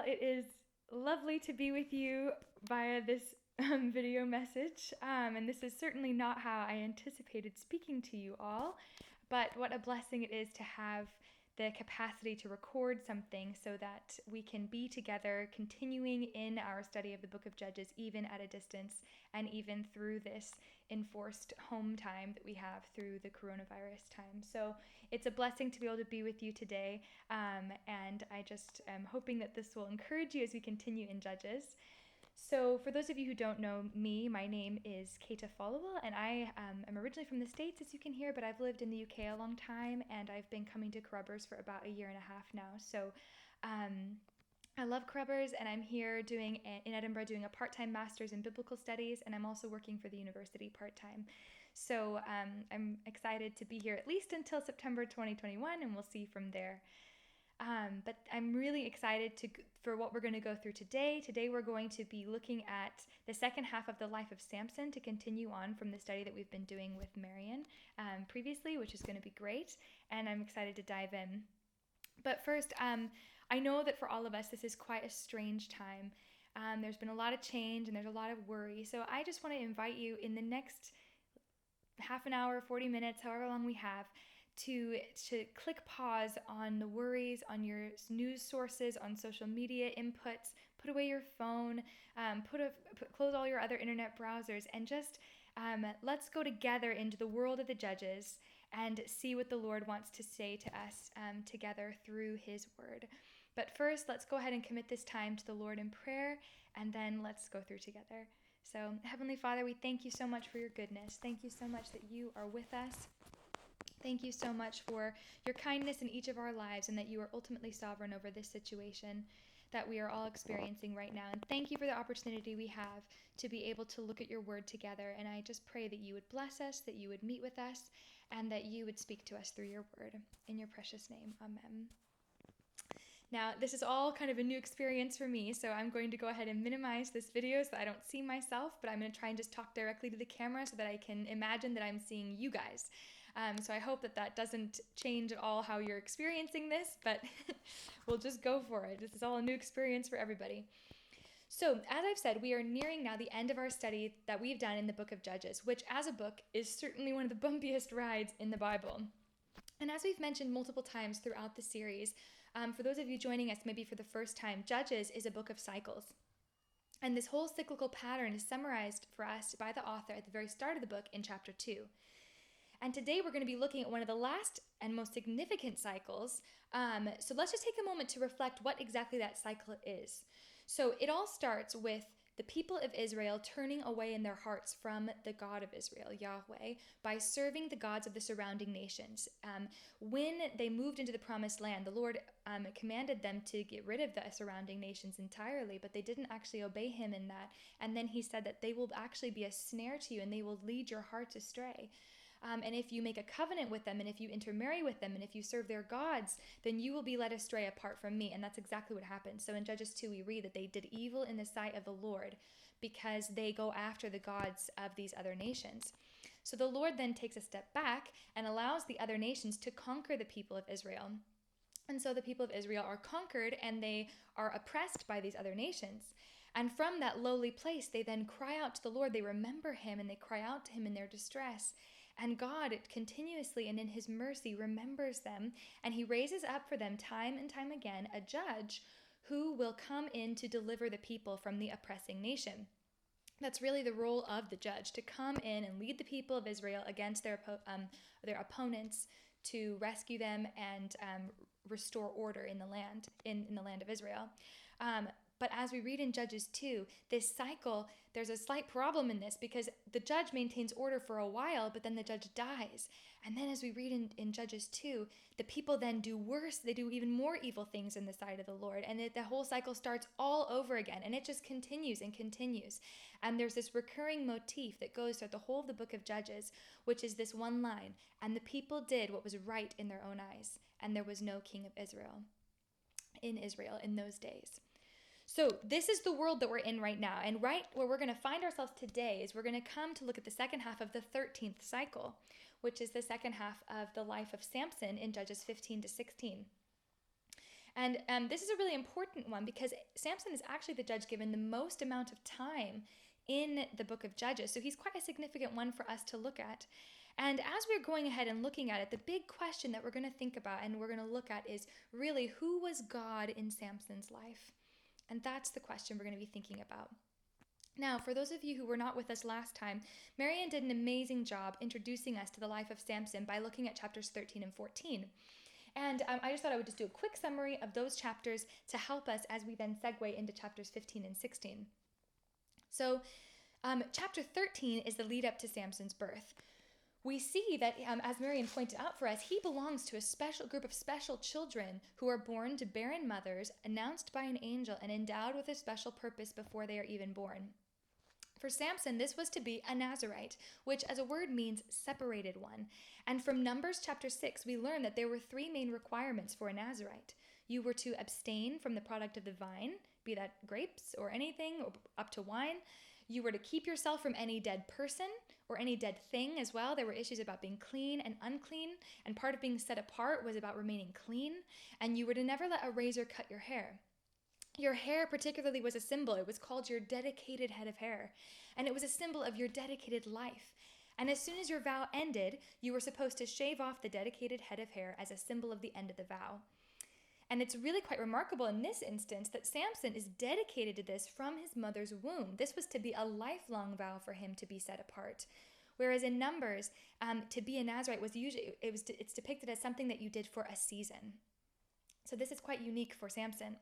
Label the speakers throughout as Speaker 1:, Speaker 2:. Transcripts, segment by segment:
Speaker 1: it is lovely to be with you via this video message. And this is certainly not how I anticipated speaking to you all, but what a blessing it is to have the capacity to record something so that we can be together, continuing in our study of the book of Judges, even at a distance, and even through this enforced home time that we have through the coronavirus time. So it's a blessing to be able to be with you today, and I just am hoping that this will encourage you as we continue in Judges. So for those of you who don't know me, my name is Kaete Followwill, and I am originally from the States, as you can hear, but I've lived in the UK a long time, and I've been coming to Carrubbers for about a year and a half now. So I love Carrubbers, and I'm here in Edinburgh doing a part-time master's in biblical studies, and I'm also working for the university part-time. So I'm excited to be here at least until September 2021, and we'll see from there. But I'm really excited for what we're going to go through today. Today we're going to be looking at the second half of the life of Samson to continue on from the study that we've been doing with Marion previously, which is going to be great, and I'm excited to dive in. But first, I know that for all of us this is quite a strange time. There's been a lot of change and there's a lot of worry, so I just want to invite you in the next half an hour, 40 minutes, however long we have, to click pause on the worries, on your news sources, on social media inputs, put away your phone, close all your other internet browsers, and just let's go together into the world of the Judges and see what the Lord wants to say to us together through His Word. But first, let's go ahead and commit this time to the Lord in prayer, and then let's go through together. So, Heavenly Father, we thank you so much for your goodness. Thank you so much that you are with us. Thank you so much for your kindness in each of our lives, and that you are ultimately sovereign over this situation that we are all experiencing right now. And thank you for the opportunity we have to be able to look at your word together. And I just pray that you would bless us, that you would meet with us, and that you would speak to us through your word. In your precious name, amen. Now, this is all kind of a new experience for me, so I'm going to go ahead and minimize this video so that I don't see myself, but I'm going to try and just talk directly to the camera so that I can imagine that I'm seeing you guys. So I hope that doesn't change at all how you're experiencing this, but we'll just go for it. This is all a new experience for everybody. So, as I've said, we are nearing now the end of our study that we've done in the book of Judges, which as a book is certainly one of the bumpiest rides in the Bible. And as we've mentioned multiple times throughout the series, for those of you joining us maybe for the first time, Judges is a book of cycles. And this whole cyclical pattern is summarized for us by the author at the very start of the book in chapter 2. And today we're going to be looking at one of the last and most significant cycles. So let's just take a moment to reflect what exactly that cycle is. So it all starts with the people of Israel turning away in their hearts from the God of Israel, Yahweh, by serving the gods of the surrounding nations. When they moved into the promised land, the Lord commanded them to get rid of the surrounding nations entirely, but they didn't actually obey him in that. And then he said that they will actually be a snare to you and they will lead your hearts astray. And if you make a covenant with them, and if you intermarry with them, and if you serve their gods, then you will be led astray apart from me. And that's exactly what happened. So in Judges 2, we read that they did evil in the sight of the Lord because they go after the gods of these other nations. So the Lord then takes a step back and allows the other nations to conquer the people of Israel. And so the people of Israel are conquered and they are oppressed by these other nations. And from that lowly place, they then cry out to the Lord. They remember him and they cry out to him in their distress. And God continuously and in his mercy remembers them, and he raises up for them time and time again a judge who will come in to deliver the people from the oppressing nation. That's really the role of the judge, to come in and lead the people of Israel against their opponents, to rescue them and restore order in the land, in the land of Israel. But as we read in Judges 2, this cycle, there's a slight problem in this because the judge maintains order for a while, but then the judge dies. And then as we read in Judges 2, the people then do worse. They do even more evil things in the sight of the Lord. And the whole cycle starts all over again. And it just continues and continues. And there's this recurring motif that goes throughout the whole of the book of Judges, which is this one line. And the people did what was right in their own eyes. And there was no king of Israel in those days. So this is the world that we're in right now. And right where we're going to find ourselves today is we're going to come to look at the second half of the 13th cycle, which is the second half of the life of Samson in Judges 15 to 16. And this is a really important one because Samson is actually the judge given the most amount of time in the book of Judges. So he's quite a significant one for us to look at. And as we're going ahead and looking at it, the big question that we're going to think about and we're going to look at is really, who was God in Samson's life? And that's the question we're going to be thinking about. Now, for those of you who were not with us last time, Marianne did an amazing job introducing us to the life of Samson by looking at chapters 13 and 14. And I just thought I would just do a quick summary of those chapters to help us as we then segue into chapters 15 and 16. So chapter 13 is the lead up to Samson's birth. We see that, as Marianne pointed out for us, he belongs to a special group of special children who are born to barren mothers, announced by an angel, and endowed with a special purpose before they are even born. For Samson, this was to be a Nazirite, which as a word means separated one. And from Numbers chapter 6, we learn that there were three main requirements for a Nazirite. You were to abstain from the product of the vine, be that grapes or anything, or up to wine. You were to keep yourself from any dead person or any dead thing as well. There were issues about being clean and unclean, and part of being set apart was about remaining clean. And you were to never let a razor cut your hair. Your hair particularly was a symbol. It was called your dedicated head of hair, and it was a symbol of your dedicated life. And as soon as your vow ended, you were supposed to shave off the dedicated head of hair as a symbol of the end of the vow. And it's really quite remarkable in this instance that Samson is dedicated to this from his mother's womb. This was to be a lifelong vow for him to be set apart. Whereas in Numbers, to be a Nazirite was usually it's depicted as something that you did for a season. So this is quite unique for Samson.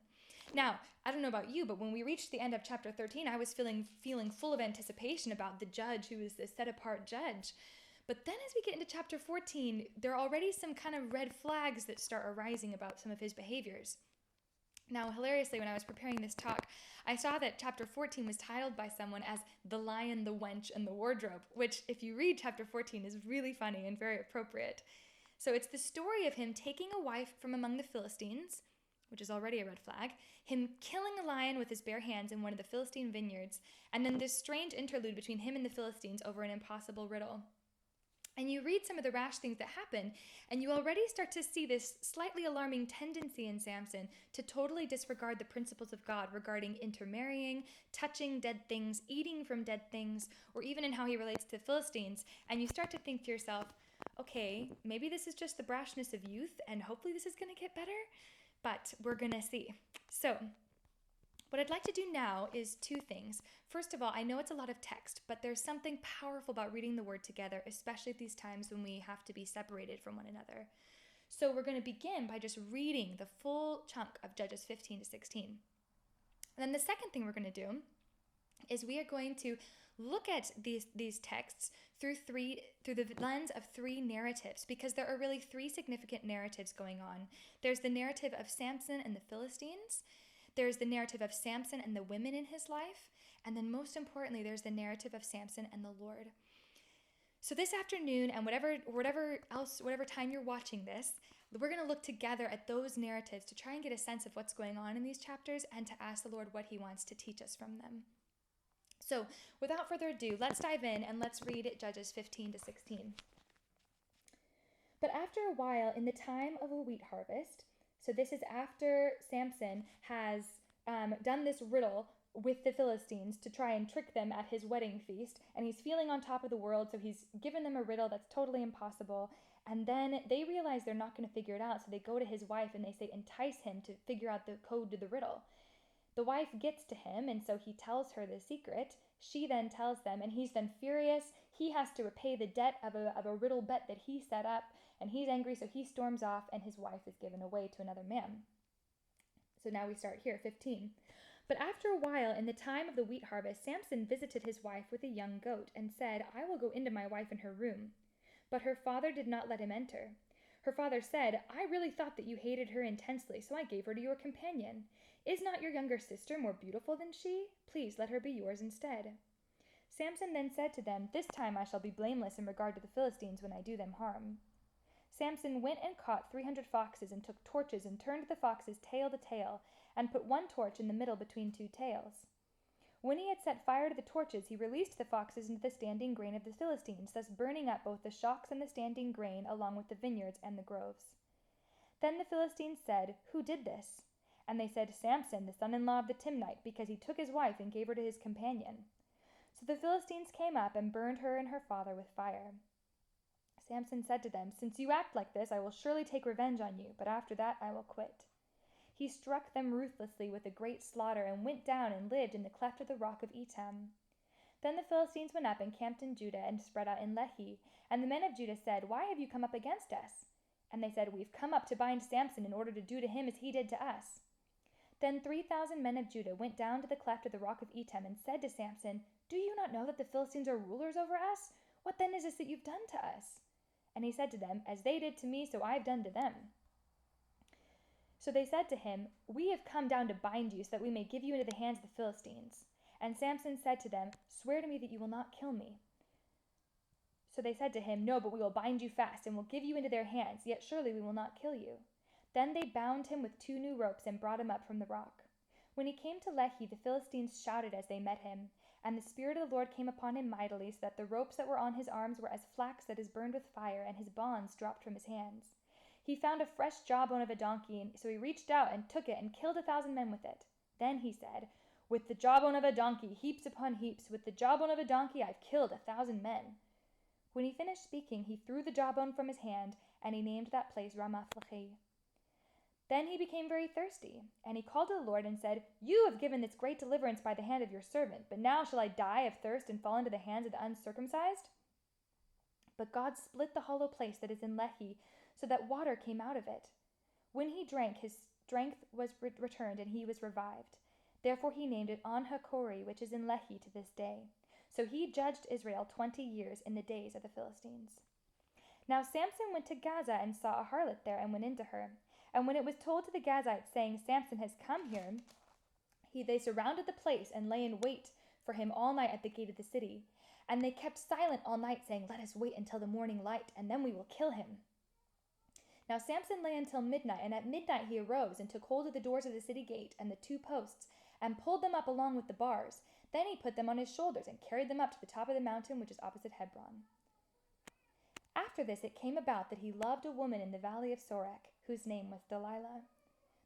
Speaker 1: Now, I don't know about you, but when we reached the end of chapter 13, I was feeling full of anticipation about the judge who is the set-apart judge. But then as we get into chapter 14, there are already some kind of red flags that start arising about some of his behaviors. Now, hilariously, when I was preparing this talk, I saw that chapter 14 was titled by someone as The Lion, the Wench, and the Wardrobe, which, if you read chapter 14, is really funny and very appropriate. So it's the story of him taking a wife from among the Philistines, which is already a red flag, him killing a lion with his bare hands in one of the Philistine vineyards, and then this strange interlude between him and the Philistines over an impossible riddle. And you read some of the rash things that happen, and you already start to see this slightly alarming tendency in Samson to totally disregard the principles of God regarding intermarrying, touching dead things, eating from dead things, or even in how he relates to the Philistines. And you start to think to yourself, okay, maybe this is just the brashness of youth, and hopefully this is going to get better. But we're going to see. So what I'd like to do now is two things. First of all, I know it's a lot of text, but there's something powerful about reading the word together, especially at these times when we have to be separated from one another. So we're going to begin by just reading the full chunk of Judges 15 to 16. And then the second thing we're going to do is we are going to look at these texts through the lens of three narratives, because there are really three significant narratives going on. There's the narrative of Samson and the Philistines. There's the narrative of Samson and the women in his life. And then most importantly, there's the narrative of Samson and the Lord. So this afternoon, and whatever time you're watching this, we're going to look together at those narratives to try and get a sense of what's going on in these chapters and to ask the Lord what he wants to teach us from them. So without further ado, let's dive in and let's read Judges 15 to 16. But after a while, in the time of a wheat harvest, so this is after Samson has done this riddle with the Philistines to try and trick them at his wedding feast, and he's feeling on top of the world, so he's given them a riddle that's totally impossible, and then they realize they're not going to figure it out, so they go to his wife and they say entice him to figure out the code to the riddle. The wife gets to him, and so he tells her the secret. She then tells them, and he's then furious. He has to repay the debt of a riddle bet that he set up, and he's angry, so he storms off, and his wife is given away to another man. So now we start here, 15. But after a while, in the time of the wheat harvest, Samson visited his wife with a young goat, and said, I will go into my wife in her room. But her father did not let him enter. Her father said, I really thought that you hated her intensely, so I gave her to your companion. Is not your younger sister more beautiful than she? Please let her be yours instead. Samson then said to them, This time I shall be blameless in regard to the Philistines when I do them harm. Samson went and caught 300 foxes and took torches and turned the foxes tail to tail and put one torch in the middle between two tails. When he had set fire to the torches, he released the foxes into the standing grain of the Philistines, thus burning up both the shocks and the standing grain along with the vineyards and the groves. Then the Philistines said, Who did this? And they said, Samson, the son-in-law of the Timnite, because he took his wife and gave her to his companion. So the Philistines came up and burned her and her father with fire. Samson said to them, Since you act like this, I will surely take revenge on you, but after that I will quit. He struck them ruthlessly with a great slaughter and went down and lived in the cleft of the rock of Etam. Then the Philistines went up and camped in Judah and spread out in Lehi. And the men of Judah said, Why have you come up against us? And they said, We've come up to bind Samson in order to do to him as he did to us. Then 3,000 men of Judah went down to the cleft of the rock of Etam and said to Samson, Do you not know that the Philistines are rulers over us? What then is this that you've done to us? And he said to them, As they did to me, so I have done to them. So they said to him, We have come down to bind you, so that we may give you into the hands of the Philistines. And Samson said to them, Swear to me that you will not kill me. So they said to him, No, but we will bind you fast, and will give you into their hands, yet surely we will not kill you. Then they bound him with 2 new ropes and brought him up from the rock. When he came to Lehi, the Philistines shouted as they met him. And the Spirit of the Lord came upon him mightily, so that the ropes that were on his arms were as flax that is burned with fire, and his bonds dropped from his hands. He found a fresh jawbone of a donkey, and so he reached out and took it and killed 1,000 men with it. Then he said, With the jawbone of a donkey, heaps upon heaps, with the jawbone of a donkey I've killed 1,000 men. When he finished speaking, he threw the jawbone from his hand, and he named that place Ramath-lehi. Then he became very thirsty, and he called to the Lord and said, You have given this great deliverance by the hand of your servant, but now shall I die of thirst and fall into the hands of the uncircumcised? But God split the hollow place that is in Lehi, so that water came out of it. When he drank, his strength was returned, and he was revived. Therefore he named it On-Hakori, which is in Lehi to this day. So he judged Israel 20 years in the days of the Philistines. Now Samson went to Gaza and saw a harlot there, and went into her. And when it was told to the Gazites, saying, Samson has come here, they surrounded the place and lay in wait for him all night at the gate of the city. And they kept silent all night, saying, Let us wait until the morning light, and then we will kill him. Now Samson lay until midnight, and at midnight he arose and took hold of the doors of the city gate and the 2 posts, and pulled them up along with the bars. Then he put them on his shoulders and carried them up to the top of the mountain which is opposite Hebron. After this it came about that he loved a woman in the valley of Sorek, whose name was Delilah.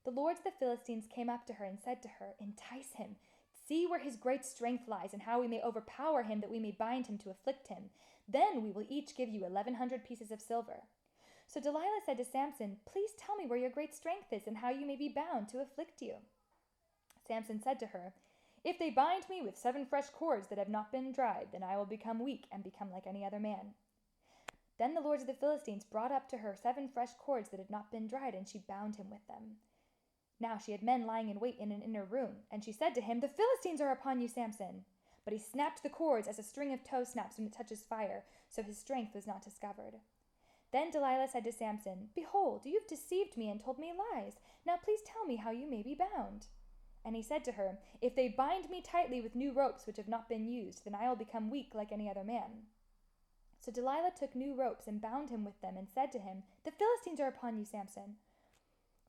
Speaker 1: The lords of the Philistines came up to her and said to her, Entice him. See where his great strength lies, and how we may overpower him, that we may bind him to afflict him. Then we will each give you 1,100 pieces of silver. So Delilah said to Samson, Please tell me where your great strength is, and how you may be bound to afflict you. Samson said to her, If they bind me with 7 fresh cords that have not been dried, then I will become weak and become like any other man. Then the lords of the Philistines brought up to her 7 fresh cords that had not been dried, and she bound him with them. Now she had men lying in wait in an inner room, and she said to him, The Philistines are upon you, Samson. But he snapped the cords as a string of tow snaps when it touches fire, so his strength was not discovered. Then Delilah said to Samson, Behold, you have deceived me and told me lies. Now please tell me how you may be bound. And he said to her, If they bind me tightly with new ropes which have not been used, then I will become weak like any other man. So Delilah took new ropes and bound him with them, and said to him, The Philistines are upon you, Samson.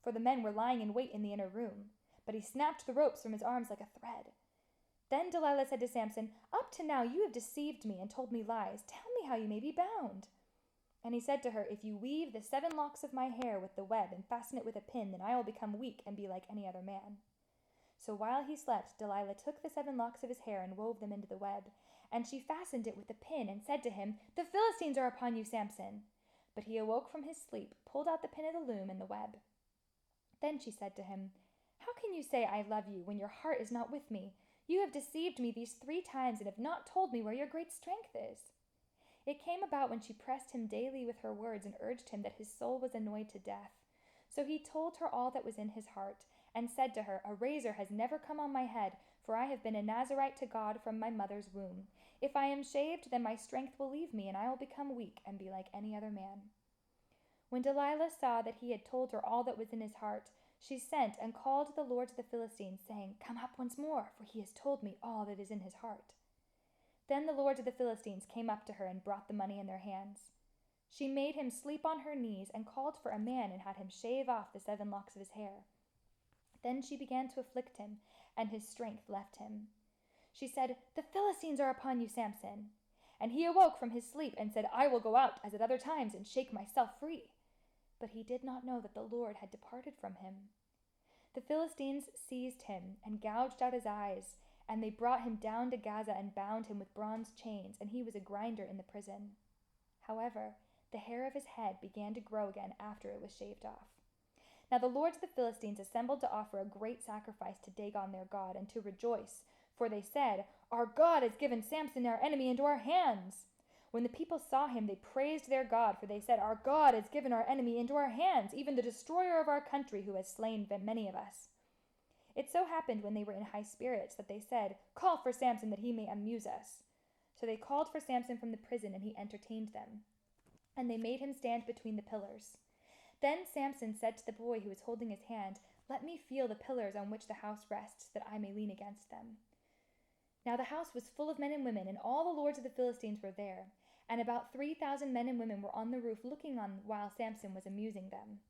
Speaker 1: For the men were lying in wait in the inner room. But he snapped the ropes from his arms like a thread. Then Delilah said to Samson, Up to now you have deceived me and told me lies. Tell me how you may be bound. And he said to her, If you weave the 7 locks of my hair with the web and fasten it with a pin, then I will become weak and be like any other man. So while he slept, Delilah took the 7 locks of his hair and wove them into the web. And she fastened it with a pin and said to him, The Philistines are upon you, Samson. But he awoke from his sleep, pulled out the pin of the loom and the web. Then she said to him, How can you say I love you when your heart is not with me? You have deceived me these 3 times and have not told me where your great strength is. It came about when she pressed him daily with her words and urged him that his soul was annoyed to death. So he told her all that was in his heart, and said to her, A razor has never come on my head, for I have been a Nazirite to God from my mother's womb. If I am shaved, then my strength will leave me, and I will become weak and be like any other man. When Delilah saw that he had told her all that was in his heart, she sent and called the lords of the Philistines, saying, Come up once more, for he has told me all that is in his heart. Then the lords of the Philistines came up to her and brought the money in their hands. She made him sleep on her knees and called for a man and had him shave off the 7 locks of his hair. Then she began to afflict him, and his strength left him. She said, The Philistines are upon you, Samson. And he awoke from his sleep and said, I will go out as at other times and shake myself free. But he did not know that the Lord had departed from him. The Philistines seized him and gouged out his eyes, and they brought him down to Gaza and bound him with bronze chains, and he was a grinder in the prison. However, the hair of his head began to grow again after it was shaved off. Now the lords of the Philistines assembled to offer a great sacrifice to Dagon their god and to rejoice, for they said, "Our God has given Samson our enemy into our hands." When the people saw him, they praised their God, for they said, "Our God has given our enemy into our hands, even the destroyer of our country, who has slain many of us." It so happened when they were in high spirits that they said, "Call for Samson that he may amuse us." So they called for Samson from the prison, and he entertained them. And they made him stand between the pillars. Then Samson said to the boy who was holding his hand, "Let me feel the pillars on which the house rests, that I may lean against them." Now the house was full of men and women, and all the lords of the Philistines were there. And about 3,000 men and women were on the roof looking on while Samson was amusing them.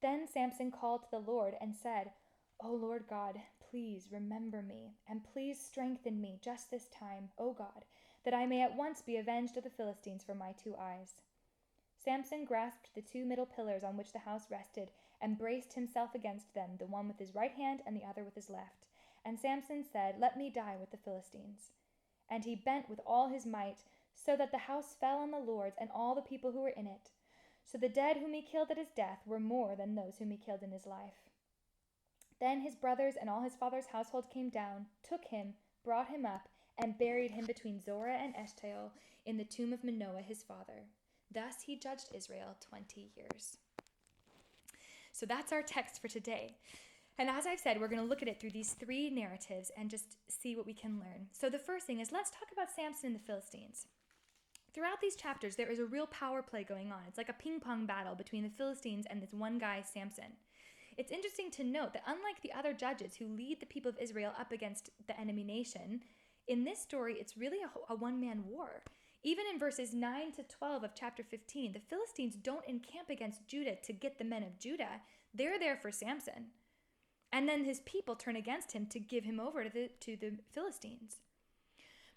Speaker 1: Then Samson called to the Lord and said, "O Lord God, please remember me, and please strengthen me just this time, O God, that I may at once be avenged of the Philistines for my 2 eyes." Samson grasped the 2 middle pillars on which the house rested and braced himself against them, the one with his right hand and the other with his left. And Samson said, "Let me die with the Philistines." And he bent with all his might, so that the house fell on the lords and all the people who were in it. So the dead whom he killed at his death were more than those whom he killed in his life. Then his brothers and all his father's household came down, took him, brought him up, and buried him between Zorah and Eshtaol in the tomb of Manoah his father. Thus he judged Israel 20 years. So that's our text for today. And as I've said, we're going to look at it through these 3 narratives and just see what we can learn. So the first thing is, let's talk about Samson and the Philistines. Throughout these chapters, there is a real power play going on. It's like a ping-pong battle between the Philistines and this one guy, Samson. It's interesting to note that unlike the other judges who lead the people of Israel up against the enemy nation, in this story, it's really a one-man war. Even in verses 9 to 12 of chapter 15, the Philistines don't encamp against Judah to get the men of Judah. They're there for Samson. And then his people turn against him to give him over to the Philistines.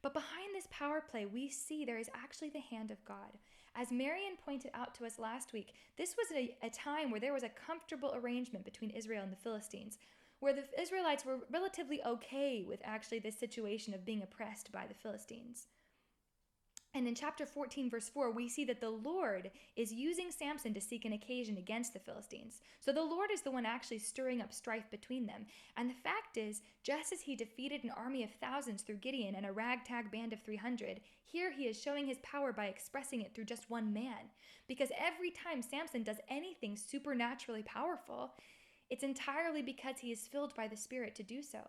Speaker 1: But behind this power play, we see there is actually the hand of God. As Marian pointed out to us last week, this was a time where there was a comfortable arrangement between Israel and the Philistines, where the Israelites were relatively okay with actually this situation of being oppressed by the Philistines. And in chapter 14, verse 4, we see that the Lord is using Samson to seek an occasion against the Philistines. So the Lord is the one actually stirring up strife between them. And the fact is, just as he defeated an army of thousands through Gideon and a ragtag band of 300, here he is showing his power by expressing it through just one man. Because every time Samson does anything supernaturally powerful, it's entirely because he is filled by the Spirit to do so.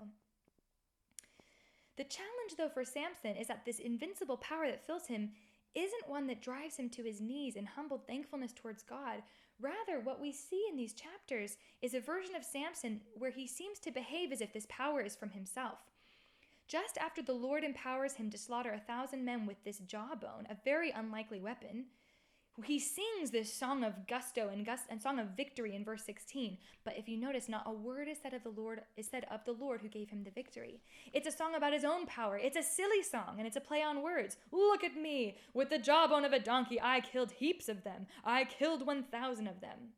Speaker 1: The challenge, though, for Samson is that this invincible power that fills him isn't one that drives him to his knees in humble thankfulness towards God. Rather, what we see in these chapters is a version of Samson where he seems to behave as if this power is from himself. Just after the Lord empowers him to slaughter 1,000 men with this jawbone, a very unlikely weapon, he sings this song of gusto and song of victory in verse 16. But if you notice, not a word is said of the Lord who gave him the victory. It's a song about his own power. It's a silly song, and it's a play on words. Look at me. With the jawbone of a donkey, I killed heaps of them. I killed 1,000 of them.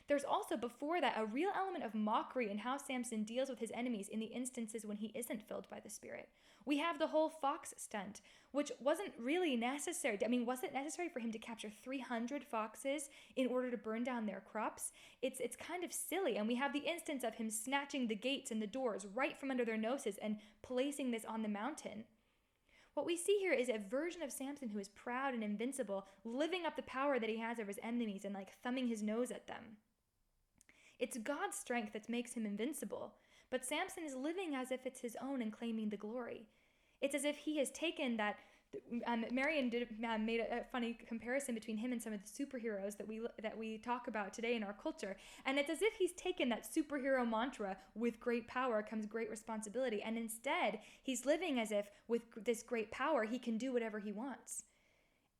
Speaker 1: There's also before that a real element of mockery in how Samson deals with his enemies in the instances when he isn't filled by the Spirit. We have the whole fox stunt, which wasn't really necessary. Was it necessary for him to capture 300 foxes in order to burn down their crops? It's kind of silly. And we have the instance of him snatching the gates and the doors right from under their noses and placing this on the mountain. What we see here is a version of Samson who is proud and invincible, living up the power that he has over his enemies and thumbing his nose at them. It's God's strength that makes him invincible, but Samson is living as if it's his own and claiming the glory. It's as if he has taken that. Marian made a funny comparison between him and some of the superheroes that we talk about today in our culture, and it's as if he's taken that superhero mantra, with great power comes great responsibility, and instead he's living as if with this great power he can do whatever he wants.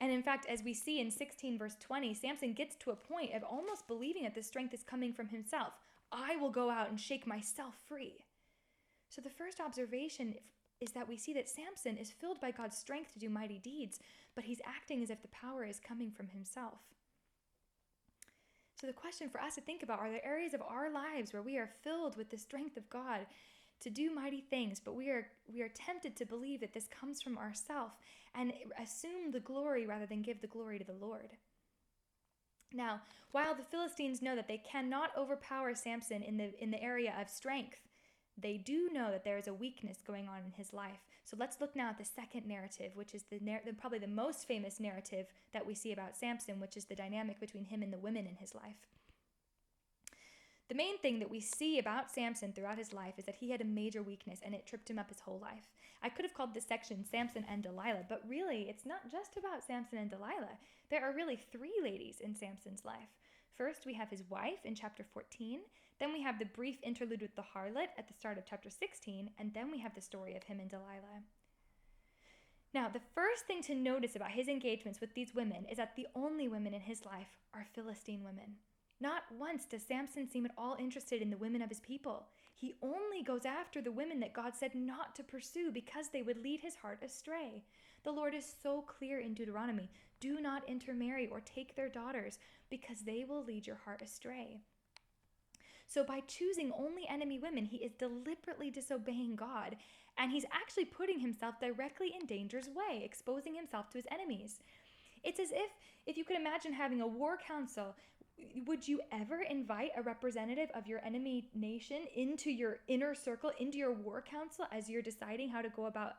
Speaker 1: And in fact, as we see in 16 verse 20, Samson gets to a point of almost believing that this strength is coming from himself. I will go out and shake myself free. So the first observation is that we see that Samson is filled by God's strength to do mighty deeds, but he's acting as if the power is coming from himself. So the question for us to think about, are there areas of our lives where we are filled with the strength of God to do mighty things, but we are tempted to believe that this comes from ourselves and assume the glory rather than give the glory to the Lord? Now, while the Philistines know that they cannot overpower Samson in the area of strength, they do know that there is a weakness going on in his life. So let's look now at the second narrative, which is probably the most famous narrative that we see about Samson, which is the dynamic between him and the women in his life. The main thing that we see about Samson throughout his life is that he had a major weakness, and it tripped him up his whole life. I could have called this section Samson and Delilah, but really it's not just about Samson and Delilah. There are really three ladies in Samson's life. First, we have his wife in chapter 14. Then we have the brief interlude with the harlot at the start of chapter 16. And then we have the story of him and Delilah. Now, the first thing to notice about his engagements with these women is that the only women in his life are Philistine women. Not once does Samson seem at all interested in the women of his people. He only goes after the women that God said not to pursue because they would lead his heart astray. The Lord is so clear in Deuteronomy, do not intermarry or take their daughters because they will lead your heart astray. So by choosing only enemy women, he is deliberately disobeying God, and he's actually putting himself directly in danger's way, exposing himself to his enemies. It's as if you could imagine having a war council. Would you ever invite a representative of your enemy nation into your inner circle, into your war council as you're deciding how to go about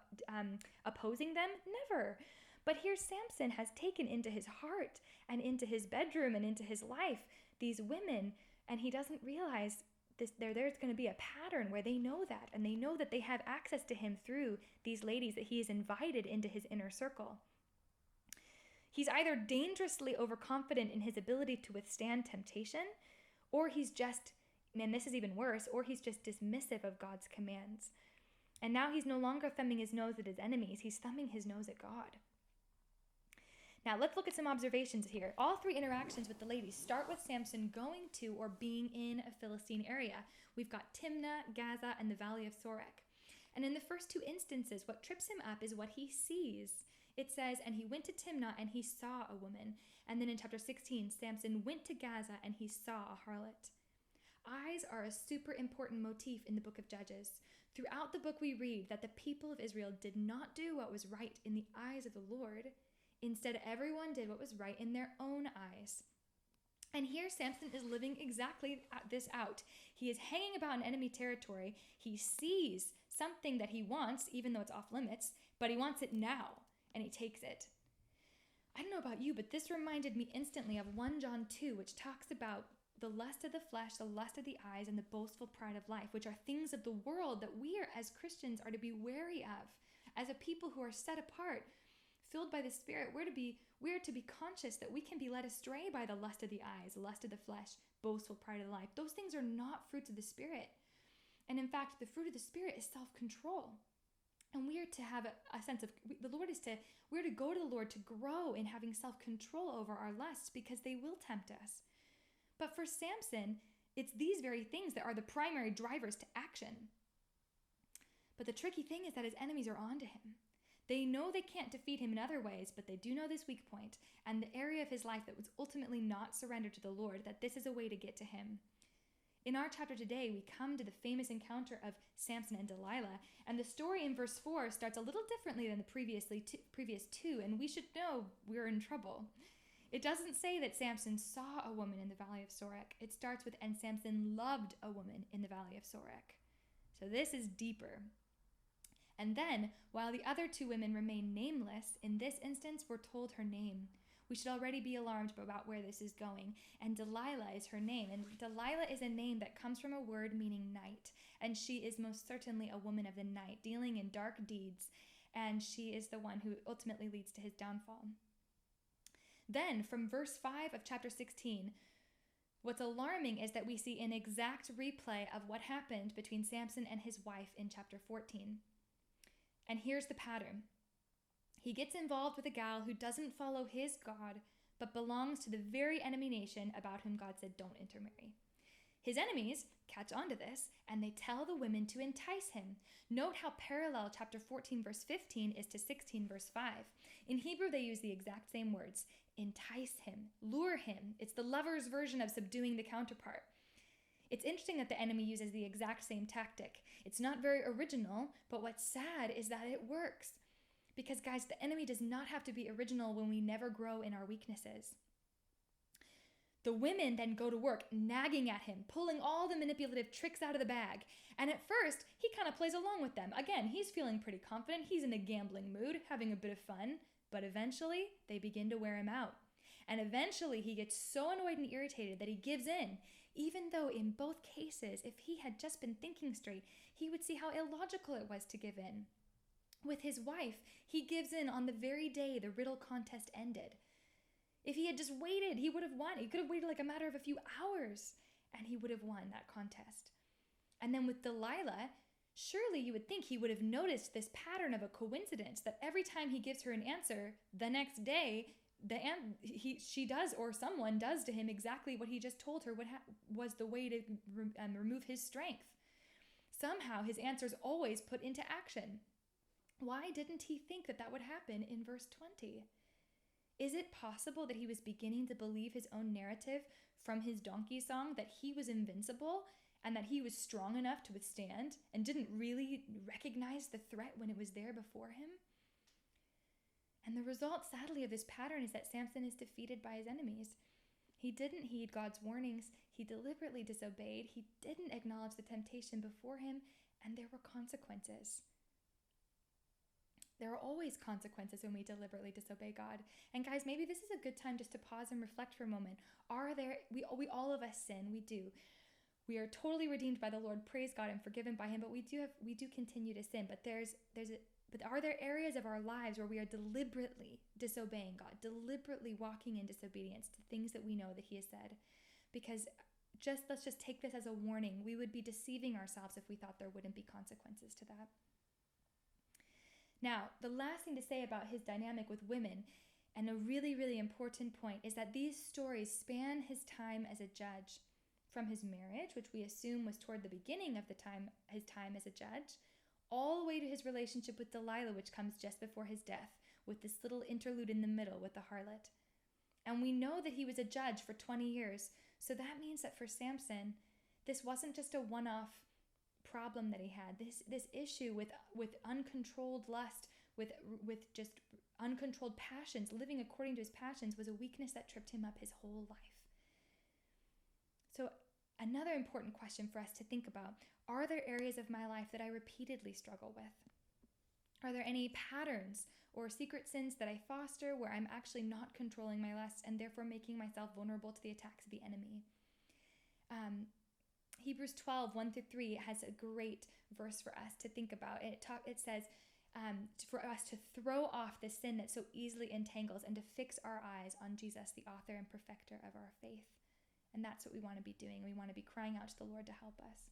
Speaker 1: opposing them? Never. But here Samson has taken into his heart and into his bedroom and into his life these women, and he doesn't realize there's going to be a pattern where they know that, and they know that they have access to him through these ladies that he has invited into his inner circle. He's either dangerously overconfident in his ability to withstand temptation, or he's just, and this is even worse, or he's just dismissive of God's commands. And now he's no longer thumbing his nose at his enemies, he's thumbing his nose at God. Now let's look at some observations here. All three interactions with the ladies start with Samson going to or being in a Philistine area. We've got Timnah, Gaza, and the Valley of Sorek. And in the first two instances, what trips him up is what he sees. It says, and he went to Timnah and he saw a woman. And then in chapter 16, Samson went to Gaza and he saw a harlot. Eyes are a super important motif in the book of Judges. Throughout the book we read that the people of Israel did not do what was right in the eyes of the Lord. Instead, everyone did what was right in their own eyes. And here Samson is living exactly this out. He is hanging about in enemy territory. He sees something that he wants, even though it's off limits, but he wants it now. And he takes it. I don't know about you, but this reminded me instantly of 1 John 2, which talks about the lust of the flesh, the lust of the eyes, and the boastful pride of life, which are things of the world that we as Christians are to be wary of. As a people who are set apart, filled by the Spirit, we're to be conscious that we can be led astray by the lust of the eyes, the lust of the flesh, boastful pride of life. Those things are not fruits of the Spirit. And in fact, the fruit of the Spirit is self-control. And we are to have a sense of, we're to go to the Lord to grow in having self-control over our lusts because they will tempt us. But for Samson, it's these very things that are the primary drivers to action. But the tricky thing is that his enemies are onto him. They know they can't defeat him in other ways, but they do know this weak point and the area of his life that was ultimately not surrendered to the Lord, that this is a way to get to him. In our chapter today, we come to the famous encounter of Samson and Delilah, and the story in verse 4 starts a little differently than the previous two, and we should know we're in trouble. It doesn't say that Samson saw a woman in the Valley of Sorek. It starts with, and Samson loved a woman in the Valley of Sorek. So this is deeper. And then, while the other two women remain nameless, in this instance, we're told her name. We should already be alarmed about where this is going. And Delilah is her name. And Delilah is a name that comes from a word meaning night. And she is most certainly a woman of the night, dealing in dark deeds. And she is the one who ultimately leads to his downfall. Then, from verse 5 of chapter 16, what's alarming is that we see an exact replay of what happened between Samson and his wife in chapter 14. And here's the pattern. He gets involved with a gal who doesn't follow his God, but belongs to the very enemy nation about whom God said don't intermarry. His enemies catch on to this, and they tell the women to entice him. Note how parallel chapter 14, verse 15 is to 16, verse 5. In Hebrew, they use the exact same words. Entice him, lure him. It's the lover's version of subduing the counterpart. It's interesting that the enemy uses the exact same tactic. It's not very original, but what's sad is that it works. Because, guys, the enemy does not have to be original when we never grow in our weaknesses. The women then go to work nagging at him, pulling all the manipulative tricks out of the bag. And at first, he kind of plays along with them. Again, he's feeling pretty confident. He's in a gambling mood, having a bit of fun. But eventually, they begin to wear him out. And eventually, he gets so annoyed and irritated that he gives in. Even though in both cases, if he had just been thinking straight, he would see how illogical it was to give in. With his wife, he gives in on the very day the riddle contest ended. If he had just waited, he would have won. He could have waited like a matter of a few hours, and he would have won that contest. And then with Delilah, surely you would think he would have noticed this pattern of a coincidence that every time he gives her an answer, the next day, she does, or someone does to him exactly what he just told her was the way to remove his strength. Somehow his answers always put into action. Why didn't he think that would happen in verse 20? Is it possible that he was beginning to believe his own narrative from his donkey song, that he was invincible and that he was strong enough to withstand and didn't really recognize the threat when it was there before him? And the result, sadly, of this pattern is that Samson is defeated by his enemies. He didn't heed God's warnings. He deliberately disobeyed. He didn't acknowledge the temptation before him, and there were consequences. There are always consequences when we deliberately disobey God. And guys, maybe this is a good time just to pause and reflect for a moment. We all of us sin, we do. We are totally redeemed by the Lord, praise God, and forgiven by him, but we do continue to sin. But are there areas of our lives where we are deliberately disobeying God, deliberately walking in disobedience to things that we know that he has said? Because let's just take this as a warning. We would be deceiving ourselves if we thought there wouldn't be consequences to that. Now, the last thing to say about his dynamic with women, and a really, really important point, is that these stories span his time as a judge, from his marriage, which we assume was toward the beginning of his time as a judge, all the way to his relationship with Delilah, which comes just before his death, with this little interlude in the middle with the harlot. And we know that he was a judge for 20 years, so that means that for Samson, this wasn't just a one-off problem that he had. This issue with uncontrolled lust, with just uncontrolled passions, living according to his passions, was a weakness that tripped him up his whole life. So another important question for us to think about: are there areas of my life that I repeatedly struggle with? Are there any patterns or secret sins that I foster where I'm actually not controlling my lusts and therefore making myself vulnerable to the attacks of the enemy? Hebrews 12, 1-3 has a great verse for us to think about. It says for us to throw off the sin that so easily entangles and to fix our eyes on Jesus, the author and perfecter of our faith. And that's what we want to be doing. We want to be crying out to the Lord to help us.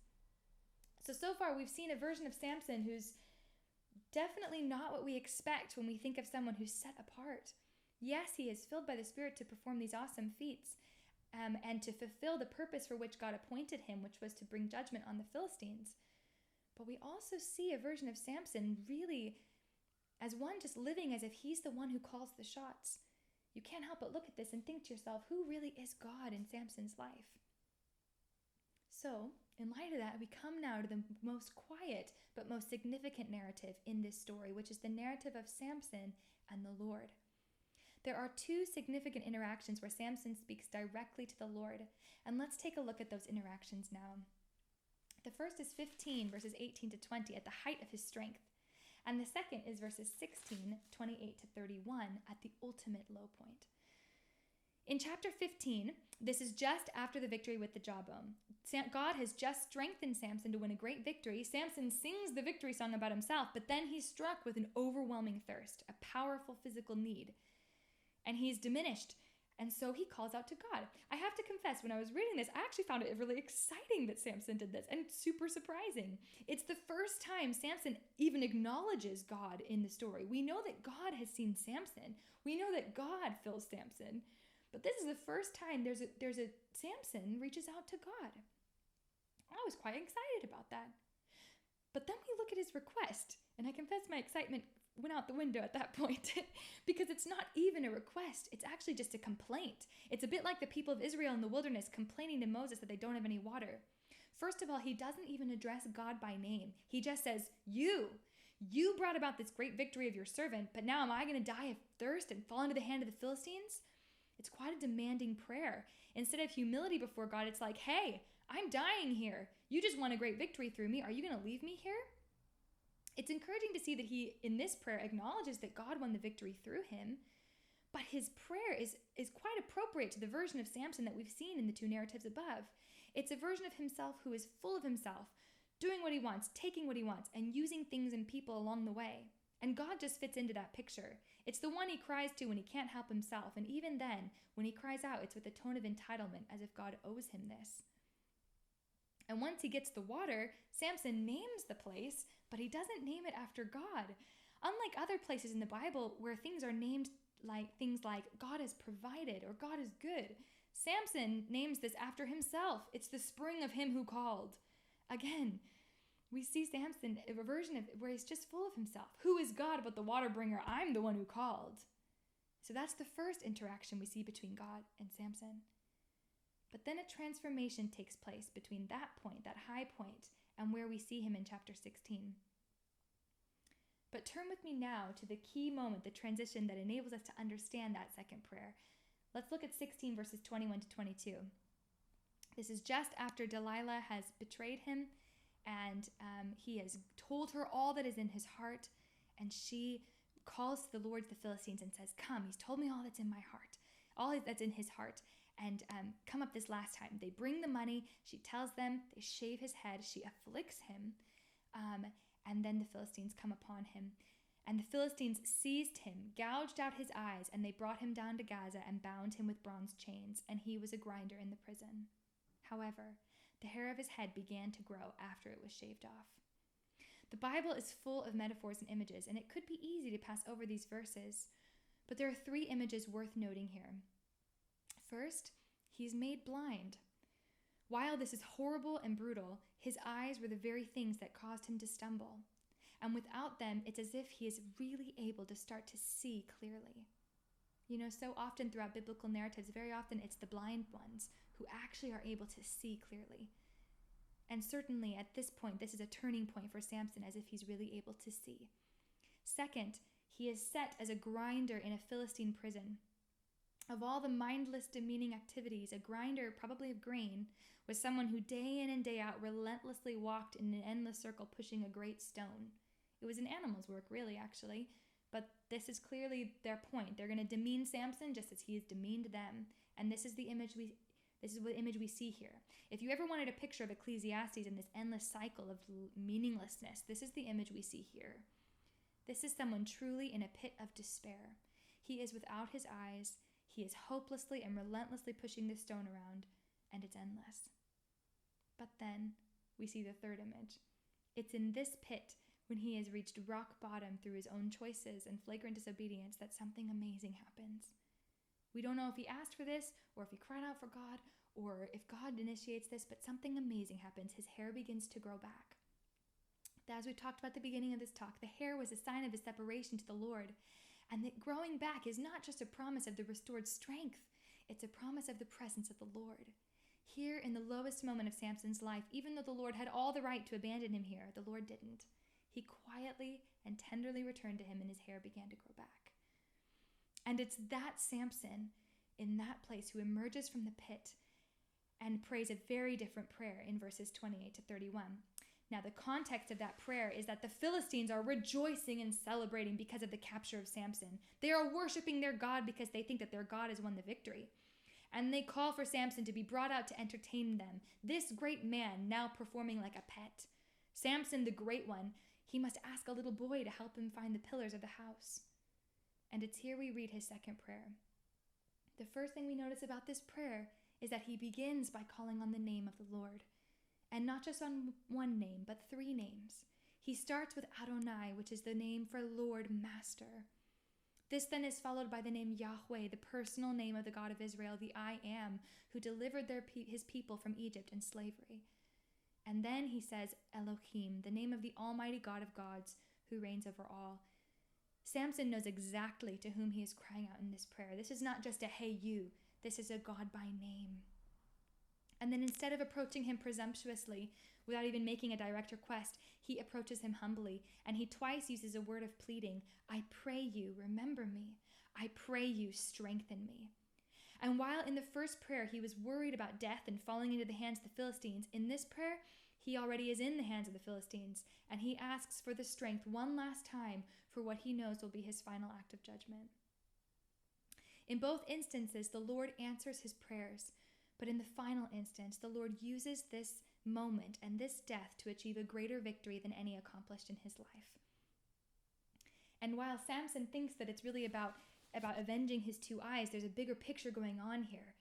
Speaker 1: So far we've seen a version of Samson who's definitely not what we expect when we think of someone who's set apart. Yes, he is filled by the Spirit to perform these awesome feats, and to fulfill the purpose for which God appointed him, which was to bring judgment on the Philistines. But we also see a version of Samson really as one just living as if he's the one who calls the shots. You can't help but look at this and think to yourself, who really is God in Samson's life? So, in light of that, we come now to the most quiet but most significant narrative in this story, which is the narrative of Samson and the Lord. There are two significant interactions where Samson speaks directly to the Lord, and let's take a look at those interactions now. The first is 15, verses 18-20, at the height of his strength, and the second is verses 16, 28-31, at the ultimate low point. In chapter 15, this is just after the victory with the jawbone. God has just strengthened Samson to win a great victory. Samson sings the victory song about himself, but then he's struck with an overwhelming thirst, a powerful physical need. And he's diminished, and so he calls out to God. I have to confess, when I was reading this, I actually found it really exciting that Samson did this, and super surprising. It's the first time Samson even acknowledges God in the story. We know that God has seen Samson. We know that God fills Samson. But this is the first time there's a Samson reaches out to God. I was quite excited about that. But then we look at his request, and I confess my excitement went out the window at that point because it's not even a request. It's actually just a complaint. It's a bit like the people of Israel in the wilderness complaining to Moses that they don't have any water. First of all, he doesn't even address God by name. He just says, you brought about this great victory of your servant, but now am I going to die of thirst and fall into the hand of the Philistines? It's quite a demanding prayer. Instead of humility before God, it's like, hey, I'm dying here. You just won a great victory through me. Are you going to leave me here? It's encouraging to see that he, in this prayer, acknowledges that God won the victory through him, but his prayer is quite appropriate to the version of Samson that we've seen in the two narratives above. It's a version of himself who is full of himself, doing what he wants, taking what he wants, and using things and people along the way. And God just fits into that picture. It's the one he cries to when he can't help himself, and even then, when he cries out, it's with a tone of entitlement, as if God owes him this. And once he gets the water, Samson names the place, but he doesn't name it after God. Unlike other places in the Bible where things are named like things like God has provided or God is good, Samson names this after himself. It's the spring of him who called. Again, we see Samson, a version of where he's just full of himself. Who is God but the water bringer? I'm the one who called. So that's the first interaction we see between God and Samson. But then a transformation takes place between that point, that high point, and where we see him in chapter 16. But turn with me now to the key moment, the transition that enables us to understand that second prayer. Let's look at 16 verses 21 to 22. This is just after Delilah has betrayed him, and he has told her all that is in his heart, and she calls to the Lord of the Philistines and says, come, he's told me all that's in my heart, all that's in his heart. And come up this last time. They bring the money. She tells them. They shave his head. She afflicts him. And then the Philistines come upon him. And the Philistines seized him, gouged out his eyes, and they brought him down to Gaza and bound him with bronze chains. And he was a grinder in the prison. However, the hair of his head began to grow after it was shaved off. The Bible is full of metaphors and images, and it could be easy to pass over these verses. But there are three images worth noting here. First, he's made blind. While this is horrible and brutal, his eyes were the very things that caused him to stumble. And without them, it's as if he is really able to start to see clearly. You know, so often throughout biblical narratives, very often it's the blind ones who actually are able to see clearly. And certainly at this point, this is a turning point for Samson, as if he's really able to see. Second, he is set as a grinder in a Philistine prison. Of all the mindless, demeaning activities, a grinder, probably of grain, was someone who day in and day out relentlessly walked in an endless circle pushing a great stone. It was an animal's work, really, actually, but this is clearly their point. They're going to demean Samson just as he has demeaned them, and this is the image we see here. If you ever wanted a picture of Ecclesiastes in this endless cycle of meaninglessness, this is the image we see here. This is someone truly in a pit of despair. He is without his eyes. He is hopelessly and relentlessly pushing this stone around, and it's endless. But then we see the third image. It's in this pit, when he has reached rock bottom through his own choices and flagrant disobedience, that something amazing happens. We don't know if he asked for this, or if he cried out for God, or if God initiates this, but something amazing happens. His hair begins to grow back. As we talked about at the beginning of this talk, the hair was a sign of his separation to the Lord. And that growing back is not just a promise of the restored strength, it's a promise of the presence of the Lord. Here in the lowest moment of Samson's life, even though the Lord had all the right to abandon him here, the Lord didn't. He quietly and tenderly returned to him, and his hair began to grow back. And it's that Samson in that place who emerges from the pit and prays a very different prayer in verses 28 to 31. Now, the context of that prayer is that the Philistines are rejoicing and celebrating because of the capture of Samson. They are worshiping their God because they think that their God has won the victory. And they call for Samson to be brought out to entertain them. This great man now performing like a pet. Samson, the great one, he must ask a little boy to help him find the pillars of the house. And it's here we read his second prayer. The first thing we notice about this prayer is that he begins by calling on the name of the Lord. And not just on one name, but three names. He starts with Adonai, which is the name for Lord, Master. This then is followed by the name Yahweh, the personal name of the God of Israel, the I Am, who delivered his people from Egypt and slavery. And then he says Elohim, the name of the Almighty God of gods who reigns over all. Samson knows exactly to whom he is crying out in this prayer. This is not just a hey you, this is a God by name. And then instead of approaching him presumptuously, without even making a direct request, he approaches him humbly, and he twice uses a word of pleading. I pray you, remember me. I pray you, strengthen me. And while in the first prayer he was worried about death and falling into the hands of the Philistines, in this prayer he already is in the hands of the Philistines, and he asks for the strength one last time for what he knows will be his final act of judgment. In both instances, the Lord answers his prayers, but in the final instance, the Lord uses this moment and this death to achieve a greater victory than any accomplished in his life. And while Samson thinks that it's really about avenging his 2 eyes, there's a bigger picture going on here.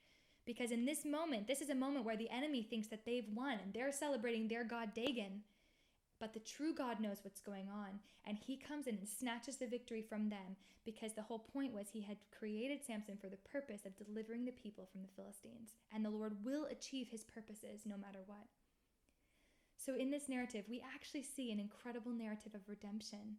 Speaker 1: Because in this moment, this is a moment where the enemy thinks that they've won and they're celebrating their god Dagon. But the true God knows what's going on, and he comes in and snatches the victory from them, because the whole point was he had created Samson for the purpose of delivering the people from the Philistines, and the Lord will achieve his purposes no matter what. So in this narrative, we actually see an incredible narrative of redemption.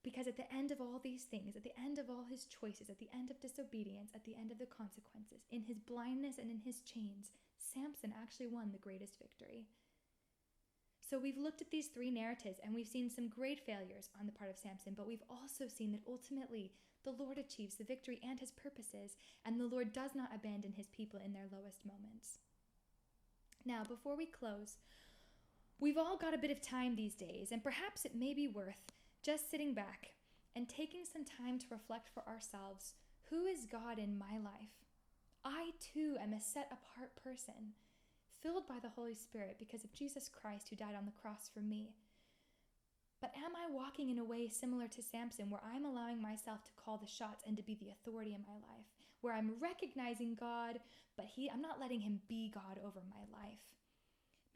Speaker 1: Because at the end of all these things, at the end of all his choices, at the end of disobedience, at the end of the consequences, in his blindness and in his chains, Samson actually won the greatest victory. So we've looked at these 3 narratives, and we've seen some great failures on the part of Samson, but we've also seen that ultimately the Lord achieves the victory and his purposes, and the Lord does not abandon his people in their lowest moments. Now, before we close, we've all got a bit of time these days, and perhaps it may be worth just sitting back and taking some time to reflect for ourselves, who is God in my life? I too am a set-apart person, filled by the Holy Spirit because of Jesus Christ who died on the cross for me. But am I walking in a way similar to Samson, where I'm allowing myself to call the shots and to be the authority in my life, where I'm recognizing God, but I'm not letting him be God over my life?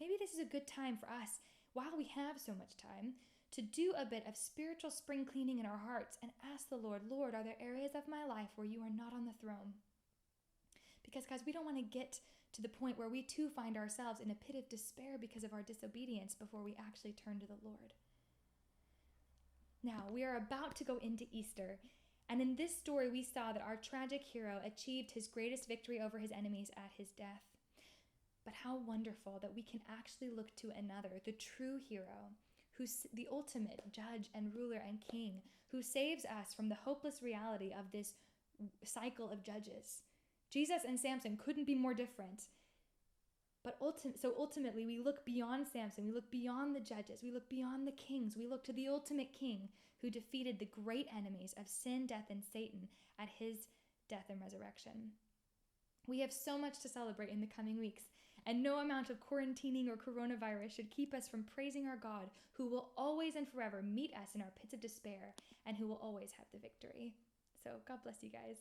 Speaker 1: Maybe this is a good time for us, while we have so much time, to do a bit of spiritual spring cleaning in our hearts and ask the Lord, Lord, are there areas of my life where you are not on the throne? Because, guys, we don't want to get to the point where we too find ourselves in a pit of despair because of our disobedience before we actually turn to the Lord. Now, we are about to go into Easter, and in this story we saw that our tragic hero achieved his greatest victory over his enemies at his death. But how wonderful that we can actually look to another, the true hero, who's the ultimate judge and ruler and king, who saves us from the hopeless reality of this cycle of judges. Jesus and Samson couldn't be more different. But ultimately, we look beyond Samson, we look beyond the judges, we look beyond the kings, we look to the ultimate king who defeated the great enemies of sin, death, and Satan at his death and resurrection. We have so much to celebrate in the coming weeks, and no amount of quarantining or coronavirus should keep us from praising our God, who will always and forever meet us in our pits of despair, and who will always have the victory. So God bless you guys.